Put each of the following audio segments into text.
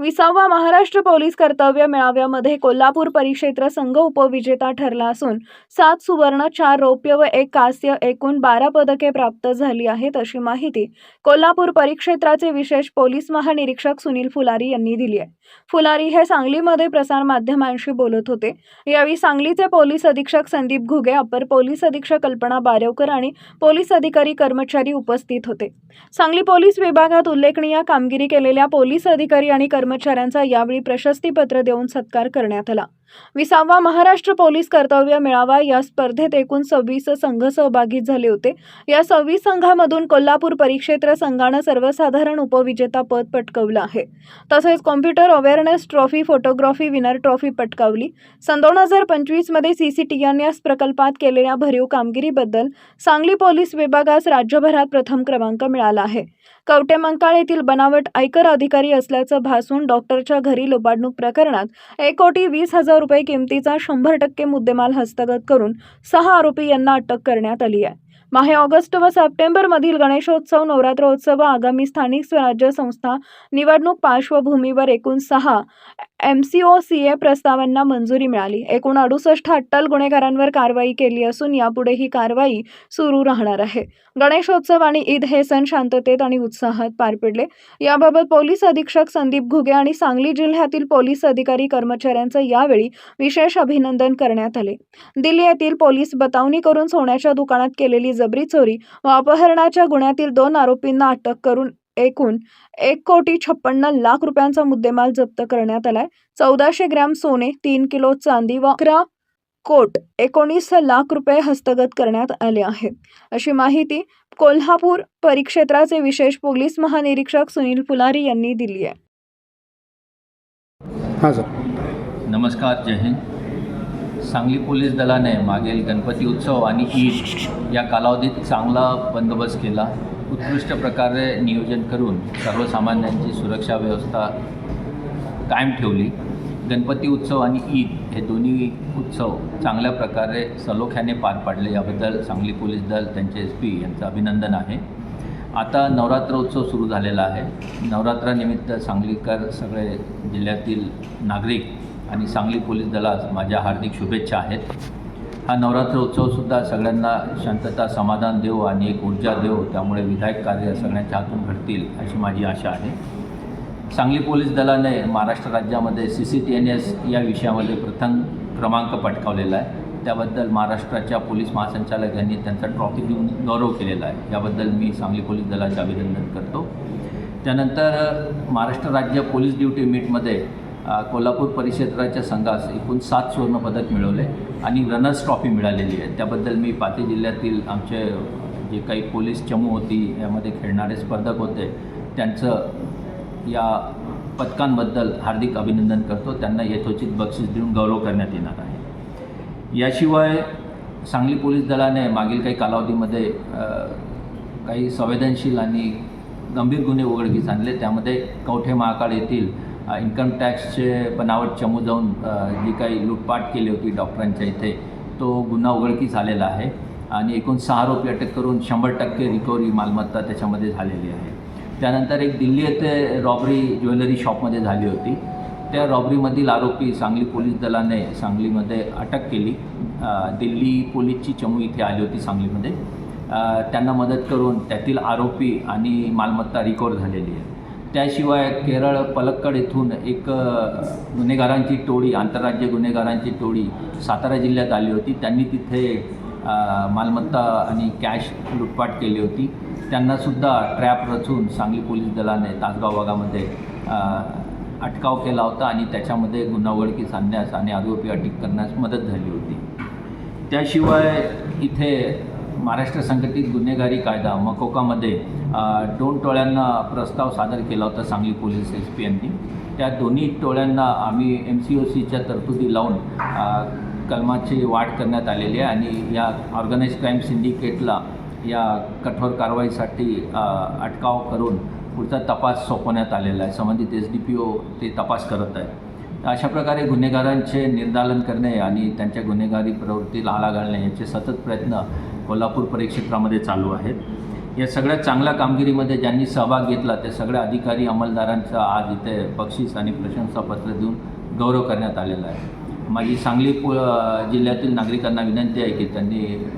20वा Maharashtra police कर्तव्य मेळाव्यामध्ये कोल्हापूर परिक्षेत्र संघ उपविजेता ठरला असून 7 सुवर्ण, 4 रौप्य व 1 कांस्य एकूण 12 पदके प्राप्त झाली आहेत, अशी माहिती कोल्हापूर परिक्षेत्राचे विशेष पोलीस महानिरीक्षक सुनील फुलारी यांनी दिली आहे. फुलारी हे सांगलीमध्ये प्रसार माध्यमांशी बोलत होते. यावेळी सांगलीचे पोलीस अधीक्षक संदीप घुगे, अपर पोलीस अधीक्षक कल्पना बारेवकर आणि पोलीस अधिकारी कर्मचारी उपस्थित होते. सांगली पोलीस विभागात उल्लेखनीय कामगिरी केलेल्या पोलीस अधिकारी आणि कर्मचाऱ्यांचा यावेळी प्रशस्तीपत्र देऊन सत्कार करण्यात आला. 20वा महाराष्ट्र पोलीस कर्तव्य मेळावा या स्पर्धेत एकूण 26 संघ सहभागी झाले होते. या 26 संघांमधून कोल्हापूर परिक्षेत्र संघानं सर्वसाधारण उपविजेता पद पटकावलं आहे. तसेच computer awareness trophy, photography winner trophy पटकावली. सन 2025 मध्ये CCTNS प्रकल्पात केलेल्या भरीव कामगिरीबद्दल सांगली पोलीस विभागास राज्यभरात प्रथम क्रमांक मिळाला आहे. कवठेमंकाळ येथील बनावट आयकर अधिकारी असल्याचं भासून डॉक्टरच्या घरी लुबाडणूक प्रकरणात 1,20,00,000 रुपये किमतीचा 100% मुद्देमाल हस्तगत करून 6 आरोपी यांना अटक करण्यात आली आहे. माहे ऑगस्ट व सप्टेंबरमधील गणेशोत्सव, नवरात्रोत्सव व आगामी स्थानिक स्वराज्य संस्था निवडणूक पार्श्वभूमीवर एकूण 6 MCOCA प्रस्तावांना मंजुरी मिळाली. एकूण 68 अट्टल गुन्हेगारांवर कारवाई केली असून यापुढे ही कारवाई सुरू राहणार आहे. गणेशोत्सव आणि ईद हे सण शांततेत आणि उत्साहात पार पडले. याबाबत पोलीस अधीक्षक संदीप घुगे आणि सांगली जिल्ह्यातील पोलीस अधिकारी कर्मचाऱ्यांचं यावेळी विशेष अभिनंदन करण्यात आले. दिल्ली येथील पोलीस बतावणी करून सोन्याच्या दुकानात केलेली जबरी चोरी व अपहरणाच्या गुन्ह्यातील 2 आरोपींना अटक करून एकूण 1,56,00,000 रुपयांचा मुद्देमाल जप्त करण्यात आलाय. 1400 ग्रॅम सोने, 3 किलो चांदी व 11 कोट 19 लाख रुपये हस्तगत करण्यात आले आहेत, अशी माहिती कोल्हापूर परिक्षेत्राचे विशेष पोलीस महानिरीक्षक सुनील फुलारी यांनी दिली आहे. हां सर. नमस्कार, जय हिंद. सांगली पोलीस दलाने मागील गणपती उत्सव आणि ईद या कालावधीत चांगला बंदोबस्त केला. उत्कृष्ट प्रकारे नियोजन करून सर्वसामान्यांची सुरक्षा व्यवस्था कायम ठेवली. गणपती उत्सव आणि ईद हे दोन्ही उत्सव चांगल्या प्रकारे सलोख्याने पार पाडले. याबद्दल सांगली पोलीस दल, त्यांचे SP यांचं अभिनंदन आहे. आता नवरात्र उत्सव सुरू झालेला आहे. नवरात्रानिमित्त सांगलीकर, सगळे जिल्ह्यातील नागरिक आणि सांगली पोलीस दलास माझ्या हार्दिक शुभेच्छा आहेत. हा नवरात्र उत्सवसुद्धा सगळ्यांना शांतता, समाधान देव आणि एक ऊर्जा देव, त्यामुळे विधायक कार्य सगळ्यांच्या हातून घडतील अशी माझी आशा आहे. सांगली पोलीस दलाने महाराष्ट्र राज्यामध्ये CCTNS या विषयामध्ये प्रथम क्रमांक पटकावलेला आहे. त्याबद्दल महाराष्ट्राच्या पोलीस महासंचालक यांनी त्यांचा ट्रॉफी देऊन गौरव केलेला आहे. याबद्दल मी सांगली पोलीस दलाचे अभिनंदन करतो. त्यानंतर महाराष्ट्र राज्य पोलीस ड्युटी मीटमध्ये कोल्हापूर परिक्षेत्राच्या संघास एकूण 7 सुवर्णपदक मिळवले आणि रनर्स ट्रॉफी मिळालेली आहे. त्याबद्दल मी 5 जिल्ह्यातील आमचे जे काही पोलीस चमू होती, यामध्ये खेळणारे स्पर्धक होते, त्यांचं या पदकांबद्दल हार्दिक अभिनंदन करतो. त्यांना यथोचित बक्षीस देऊन गौरव करण्यात येणार आहे. याशिवाय सांगली पोलीस दलाने मागील काही कालावधीमध्ये काही संवेदनशील आणि गंभीर गुन्हे उघडकीस आणले. त्यामध्ये कवठे महाकाळ येथील इन्कम टॅक्सचे बनावट चमू जाऊन जी काही लूटपाट केली होती डॉक्टरांच्या इथे, तो गुन्हा उघडकीस आलेला आहे आणि एकूण 6 आरोपी अटक करून 100% रिकव्हरी मालमत्ता त्याच्यामध्ये झालेली आहे. त्यानंतर एक दिल्ली येथे रॉबरी ज्वेलरी शॉपमध्ये झाली होती. त्या रॉबरीमधील आरोपी सांगली पोलीस दलाने सांगलीमध्ये अटक केली. दिल्ली पोलीसची चमू इथे आली होती सांगलीमध्ये. त्यांना मदत करून त्यातील आरोपी आणि मालमत्ता रिकव्हर झालेली आहे. त्याशिवाय केरळ पलक्कड येथून एक गुन्हेगारांची टोळी, आंतरराज्य गुन्हेगारांची टोळी सातारा जिल्ह्यात आली होती. त्यांनी तिथे मालमत्ता आणि कॅश लुटपाट केली होती. त्यांनासुद्धा ट्रॅप रचून सांगली पोलीस दलाने तासगाव भागामध्ये अटकाव केला होता आणि त्याच्यामध्ये गुन्हा उघडकीस आणण्यास आणि आरोपी अटक करण्यास मदत झाली होती. त्याशिवाय इथे महाराष्ट्र संघटित गुन्हेगारी कायदा मकोकामध्ये 2 टोळ्यांना प्रस्ताव सादर केला होता सांगली पोलीस SP यांनी. त्या दोन्ही टोळ्यांना आम्ही MCOCच्या तरतुदी लावून कलमाची वाढ करण्यात आलेली आहे आणि या ऑर्गनाइज्ड क्राईम सिंडिकेटला या कठोर कारवाईसाठी अटकाव करून पुढचा तपास सोपवण्यात आलेला आहे. संबंधित SDPO ते तपास करत आहे. अशा प्रकारे गुन्हेगारांचे निर्दालन करणे आणि त्यांच्या गुन्हेगारी प्रवृत्तीला आळा घालणे याचे सतत प्रयत्न कोल्हापूर परिक्षेत्रामध्ये चालू आहेत. या सगळ्या चांगल्या कामगिरीमध्ये ज्यांनी सहभाग घेतला त्या सगळ्या अधिकारी अंमलदारांचा आज इथे बक्षीस आणि प्रशंसापत्र देऊन गौरव करण्यात आलेला आहे. माझी सांगली जिल्ह्यातील नागरिकांना विनंती आहे की त्यांनी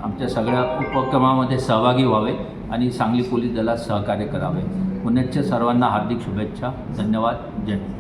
आमच्या सगळ्या उपक्रमामध्ये सहभागी व्हावे आणि सांगली पोलीस दलात सहकार्य करावे. पुण्याच्या सर्वांना हार्दिक शुभेच्छा. धन्यवाद. जय हिंद.